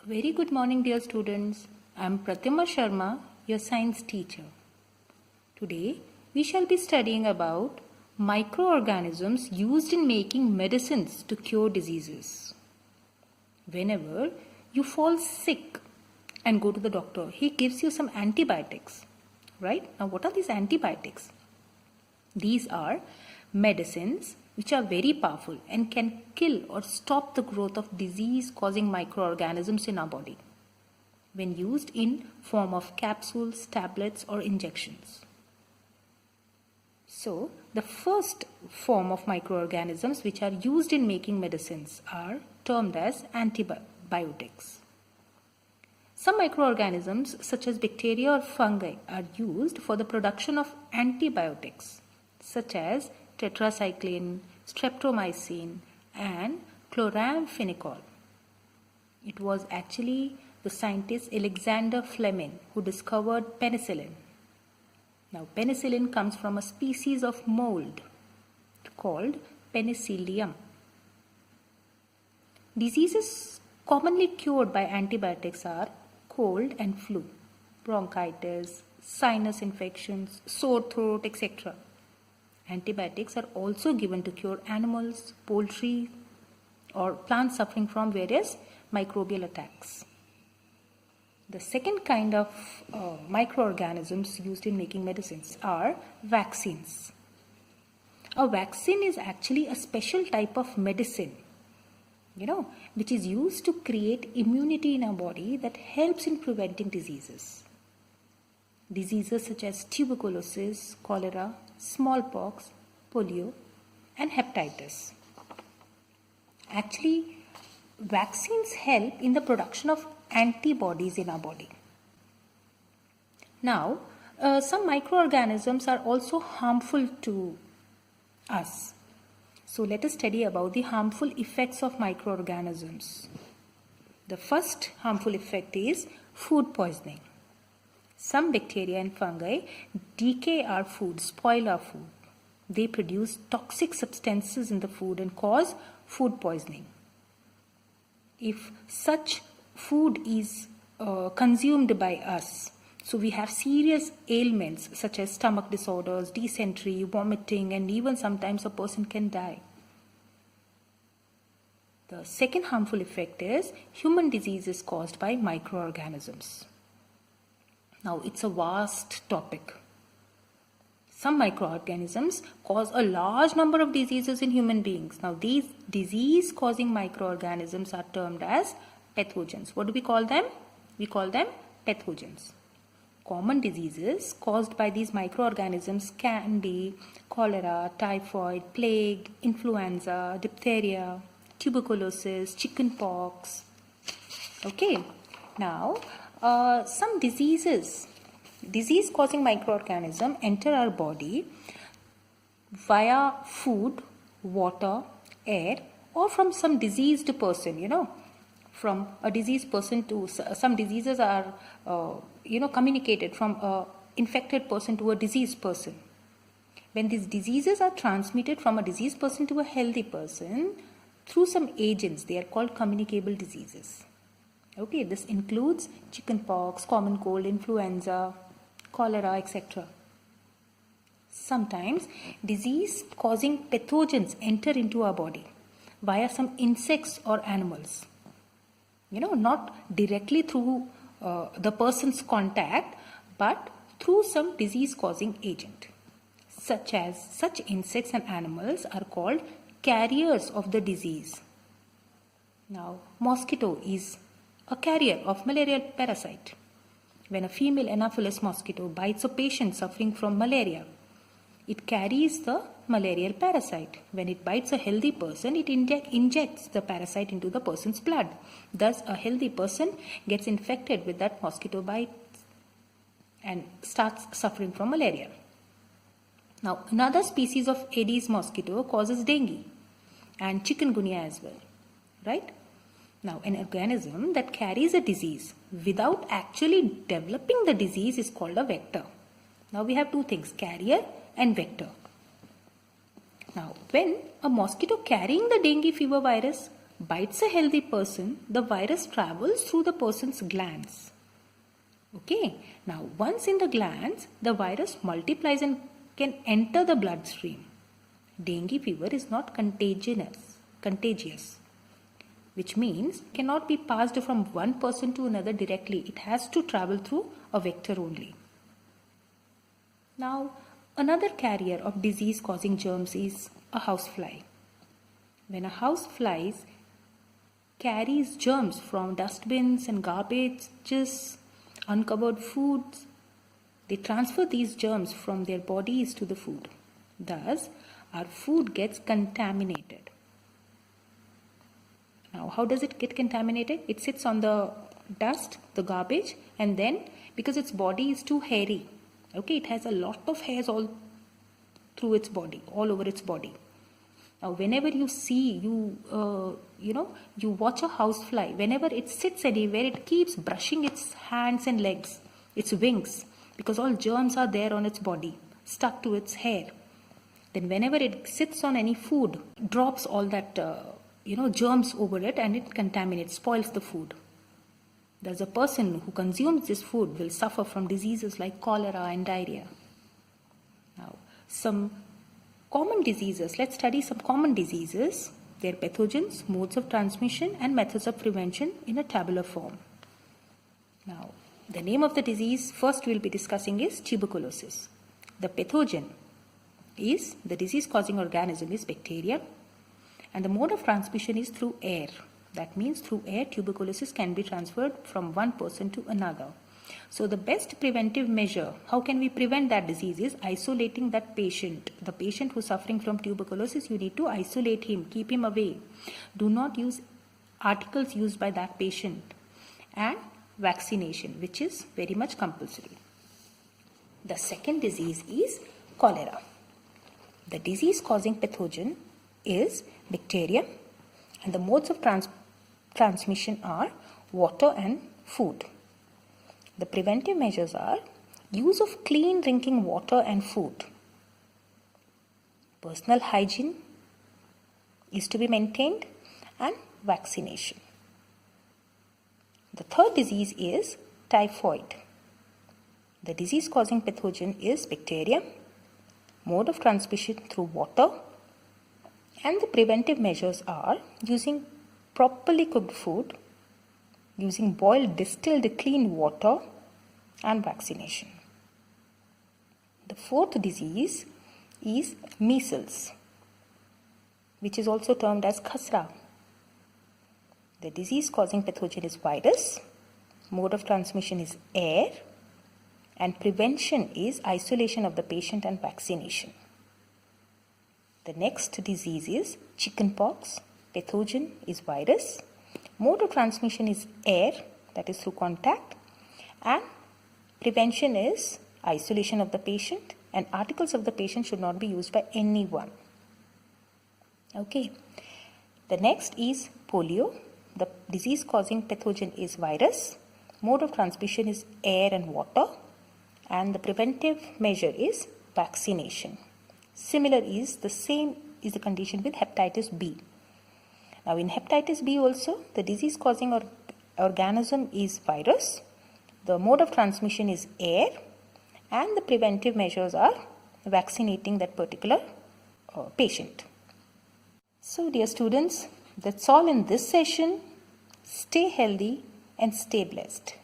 Very good morning, dear students. I am Pratima Sharma, your science teacher. Today, we shall be studying about microorganisms used in making medicines to cure diseases. Whenever you fall sick and go to the doctor, he gives you some antibiotics, right? Now, what are these antibiotics? These are medicines which are very powerful and can kill or stop the growth of disease-causing microorganisms in our body when used in form of capsules, tablets or injections. So, the first form of microorganisms which are used in making medicines are termed as antibiotics. Some microorganisms such as bacteria or fungi are used for the production of antibiotics such as tetracycline, streptomycin and chloramphenicol. It was actually the scientist Alexander Fleming who discovered penicillin. Now, penicillin comes from a species of mold called Penicillium. Diseases commonly cured by antibiotics are cold and flu, bronchitis, sinus infections, sore throat, etc. Antibiotics are also given to cure animals, poultry, or plants suffering from various microbial attacks. The second kind of microorganisms used in making medicines are vaccines. A vaccine is actually a special type of medicine, which is used to create immunity in our body that helps in preventing diseases. Diseases such as tuberculosis, cholera, smallpox, polio, and hepatitis. Actually, vaccines help in the production of antibodies in our body. Now, some microorganisms are also harmful to us. So, let us study about the harmful effects of microorganisms. The first harmful effect is food poisoning. Some bacteria and fungi decay our food, spoil our food. They produce toxic substances in the food and cause food poisoning. If such food is consumed by us, so we have serious ailments such as stomach disorders, dysentery, vomiting, and even sometimes a person can die. The second harmful effect is human diseases caused by microorganisms. Now, it's a vast topic. Some microorganisms cause a large number of diseases in human beings. Now, these disease-causing microorganisms are termed as pathogens. What do we call them? We call them pathogens. Common diseases caused by these microorganisms can be cholera, typhoid, plague, influenza, diphtheria, tuberculosis, chickenpox. Okay. Now, some disease-causing microorganisms enter our body via food, water, air, or from some diseased person, From a diseased person to some diseases are, communicated from an infected person to a diseased person. When these diseases are transmitted from a diseased person to a healthy person through some agents, they are called communicable diseases. Okay, this includes chickenpox, common cold, influenza, cholera, etc. Sometimes disease-causing pathogens enter into our body via some insects or animals. Not directly through the person's contact, but through some disease-causing agent. Such insects and animals are called carriers of the disease. Now, mosquito is a carrier of malarial parasite. When a female Anopheles mosquito bites a patient suffering from malaria, it carries the malarial parasite. When it bites a healthy person, it injects the parasite into the person's blood. Thus, a healthy person gets infected with that mosquito bite and starts suffering from malaria. Now, another species of Aedes mosquito causes dengue and chikungunya as well, right? Now, an organism that carries a disease without actually developing the disease is called a vector. Now, we have two things, carrier and vector. Now, when a mosquito carrying the dengue fever virus bites a healthy person, the virus travels through the person's glands. Okay, now once in the glands, the virus multiplies and can enter the bloodstream. Dengue fever is not contagious, which means cannot be passed from one person to another directly. It has to travel through a vector only. Now, another carrier of disease-causing germs is a housefly. When a housefly carries germs from dustbins and garbages, uncovered foods, they transfer these germs from their bodies to the food. Thus, our food gets contaminated. Now, how does it get contaminated? It sits on the dust, the garbage, and then because its body is too hairy, okay, it has a lot of hairs all through its body, all over its body. Now, whenever you see, you watch a housefly, whenever it sits anywhere, it keeps brushing its hands and legs, its wings, because all germs are there on its body, stuck to its hair. Then whenever it sits on any food, drops all that, germs over it and it contaminates, spoils the food. Thus, a person who consumes this food will suffer from diseases like cholera and diarrhea. Now, some common diseases. Let's study some common diseases, their pathogens, modes of transmission, and methods of prevention in a tabular form. Now, the name of the disease first we'll be discussing is tuberculosis. The pathogen is, the disease-causing organism is bacteria, and the mode of transmission is through air. That means through air, tuberculosis can be transferred from one person to another. So the best preventive measure, how can we prevent that disease, is isolating that patient. The patient who's suffering from tuberculosis, you need to isolate him, keep him away. Do not use articles used by that patient. And vaccination, which is very much compulsory. The second disease is cholera. The disease-causing pathogen is bacteria, and the modes of transmission are water and food. The preventive measures are use of clean drinking water and food. Personal hygiene is to be maintained, and vaccination. The third disease is typhoid. The disease-causing pathogen is bacteria, mode of transmission through water, and the preventive measures are using properly cooked food, using boiled distilled clean water, and vaccination. The fourth disease is measles, which is also termed as khasra. The disease-causing pathogen is virus, mode of transmission is air, and prevention is isolation of the patient and vaccination. The next disease is chickenpox. Pathogen is virus, mode of transmission is air, that is through contact, and prevention is isolation of the patient, and articles of the patient should not be used by anyone. Okay. The next is polio. The disease-causing pathogen is virus, mode of transmission is air and water, and the preventive measure is vaccination. Similar is the same is the condition with hepatitis B. Now in hepatitis B also, the disease-causing organism is virus, the mode of transmission is air, and the preventive measures are vaccinating that particular patient. So dear students, that's all in this session. Stay healthy and stay blessed.